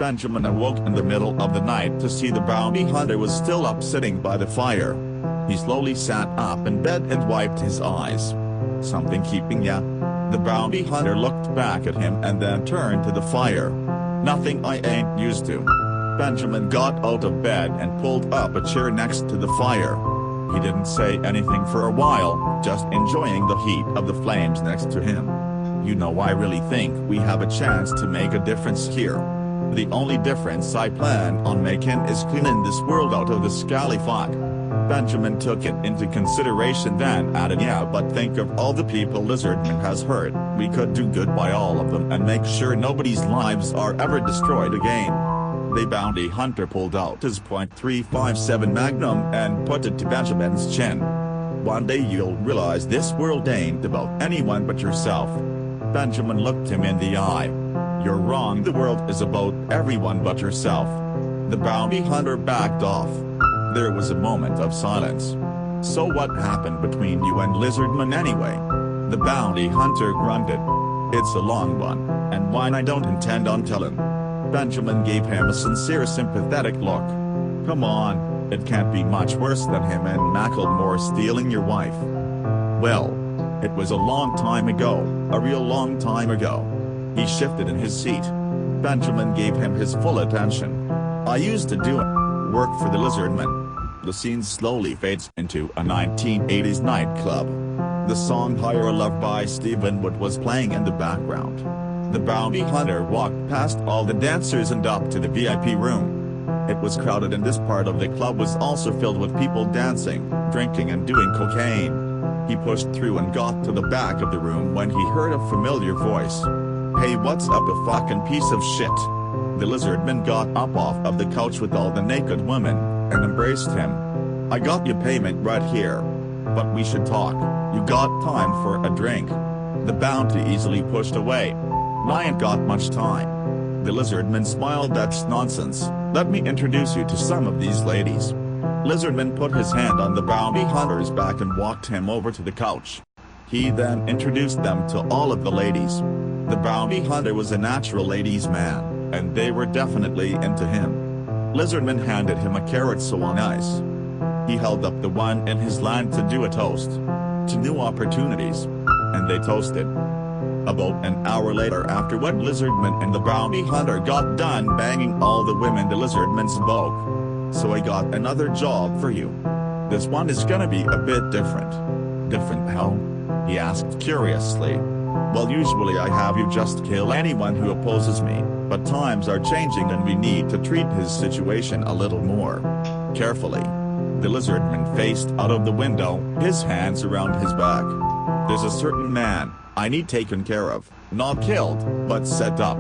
Benjamin awoke in the middle of the night to see the bounty hunter was still up sitting by the fire. He slowly sat up in bed and wiped his eyes. "Something keeping ya?" The bounty hunter looked back at him and then turned to the fire. "Nothing I ain't used to." Benjamin got out of bed and pulled up a chair next to the fire. He didn't say anything for a while, just enjoying the heat of the flames next to him. "You know, I really think we have a chance to make a difference here. The only difference I plan on making is cleaning this world out of the scally-fuck." Benjamin took it into consideration then added, "Yeah, but think of all the people Lizardman has hurt. We could do good by all of them and make sure nobody's lives are ever destroyed again." The bounty hunter pulled out his .357 Magnum and put it to Benjamin's chin. "One day you'll realize this world ain't about anyone but yourself." Benjamin looked him in the eye. "You're wrong, the world is about everyone but yourself." The bounty hunter backed off. There was a moment of silence. "So what happened between you and Lizardman anyway?" The bounty hunter grunted. "It's a long one, and one I don't intend on telling." Benjamin gave him a sincere sympathetic look. "Come on, it can't be much worse than him and Macklemore stealing your wife." "Well, it was a long time ago, a real long time ago." He shifted in his seat. Benjamin gave him his full attention. "I used to do work for the Lizardman." The scene slowly fades into a 1980s nightclub. The song Higher Love by Stephen Wood was playing in the background. The bounty hunter walked past all the dancers and up to the VIP room. It was crowded and this part of the club was also filled with people dancing, drinking and doing cocaine. He pushed through and got to the back of the room when he heard a familiar voice. "Hey, what's up, a fucking piece of shit?" The Lizardman got up off of the couch with all the naked women, and embraced him. "I got your payment right here. But we should talk. You got time for a drink?" The bounty easily pushed away. "I ain't got much time." The Lizardman smiled. "That's nonsense. Let me introduce you to some of these ladies." Lizardman put his hand on the bounty hunter's back and walked him over to the couch. He then introduced them to all of the ladies. The bounty hunter was a natural ladies' man, and they were definitely into him. Lizardman handed him a carrot so on ice. He held up the one in his hand to do a toast to new opportunities, and they toasted. About an hour later, after what Lizardman and the bounty hunter got done banging all the women the Lizardman spoke. "So I got another job for you. This one is gonna be a bit different." "Different how?" he asked curiously. "Well, usually I have you just kill anyone who opposes me, but times are changing and we need to treat his situation a little more carefully." The Lizardman faced out of the window, his hands around his back. "There's a certain man I need taken care of, not killed, but set up."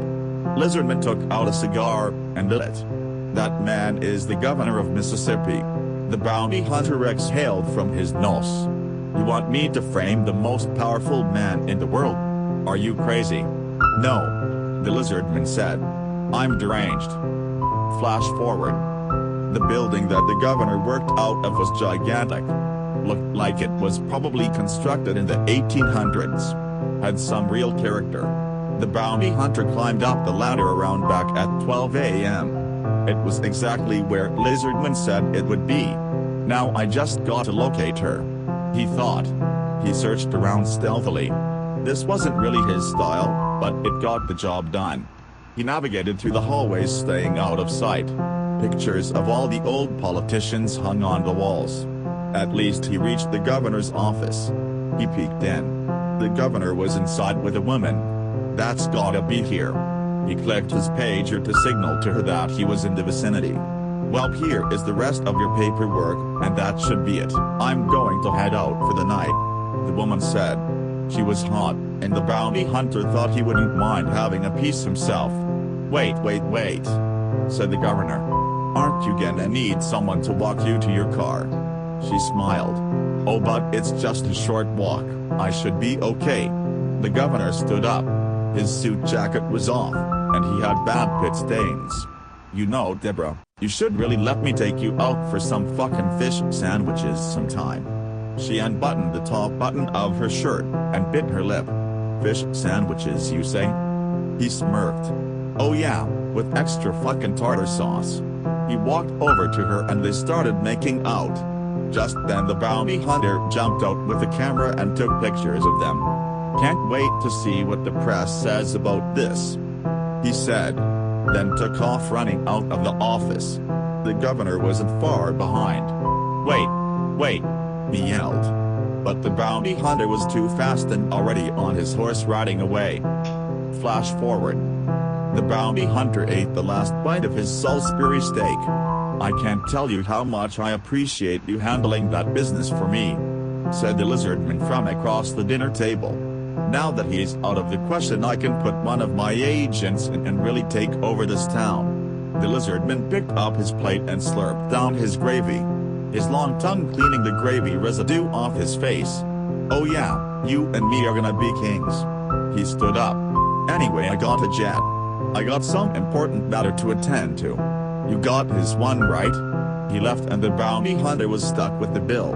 Lizardman took out a cigar and lit it. "That man is the governor of Mississippi." The bounty hunter exhaled from his nose. "You want me to frame the most powerful man in the world? Are you crazy?" "No," the Lizardman said. "I'm deranged." Flash forward. The building that the governor worked out of was gigantic. Looked like it was probably constructed in the 1800s. Had some real character. The bounty hunter climbed up the ladder around back at 12 a.m. It was exactly where Lizardman said it would be. "Now I just got to locate her," he thought. He searched around stealthily. This wasn't really his style, but it got the job done. He navigated through the hallways staying out of sight. Pictures of all the old politicians hung on the walls. At least he reached the governor's office. He peeked in. The governor was inside with a woman. "That's gotta be here." He clicked his pager to signal to her that he was in the vicinity. "Well, here is the rest of your paperwork, and that should be it. I'm going to head out for the night," the woman said. She was hot, and the bounty hunter thought he wouldn't mind having a piece himself. Wait, said the governor. "Aren't you gonna need someone to walk you to your car?" She smiled. "Oh, but it's just a short walk, I should be okay." The governor stood up. His suit jacket was off, and he had bad pit stains. "You know, Deborah, you should really let me take you out for some fucking fish sandwiches sometime." She unbuttoned the top button of her shirt, and bit her lip. "Fish sandwiches, you say?" He smirked. "Oh yeah, with extra fucking tartar sauce. He walked over to her and they started making out. Just then the bounty hunter jumped out with a camera and took pictures of them. "Can't wait to see what the press says about this," he said. Then took off running out of the office. The governor wasn't far behind. Wait, he yelled. But the bounty hunter was too fast and already on his horse riding away. Flash forward. The bounty hunter ate the last bite of his Salisbury steak. "I can't tell you how much I appreciate you handling that business for me," said the lizardman from across the dinner table. "Now that he's out of the question, I can put one of my agents in and really take over this town." The lizardman picked up his plate and slurped down his gravy, his long tongue cleaning the gravy residue off his face. "Oh yeah, you and me are gonna be kings." He stood up. "Anyway, I got a jet. I got some important matter to attend to." "You got his one right?" He left and the bounty hunter was stuck with the bill.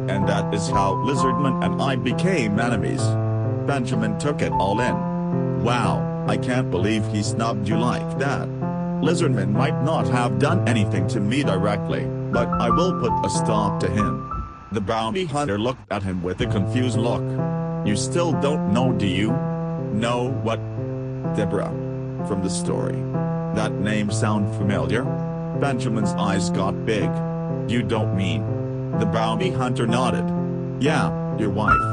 And that is how Lizardman and I became enemies. Benjamin took it all in. "Wow, I can't believe he snubbed you like that." Lizardman might not have done anything to me directly, but I will put a stop to him. The bounty hunter looked at him with a confused look. "You still don't know, do you?" "No, what?" "Deborah. From the story. That name sound familiar?" Benjamin's eyes got big. "You don't mean?" The bounty hunter nodded. "Yeah, your wife."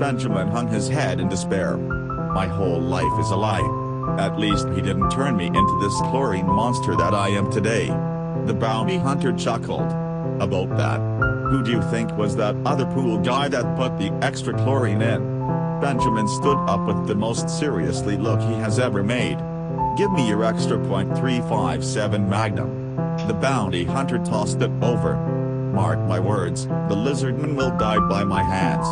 Benjamin hung his head in despair. "My whole life is a lie. At least he didn't turn me into this chlorine monster that I am today." The bounty hunter chuckled. "About that, who do you think was that other pool guy that put the extra chlorine in?" Benjamin stood up with the most seriously look he has ever made. "Give me your extra .357 Magnum." The bounty hunter tossed it over. "Mark my words, the lizardman will die by my hands."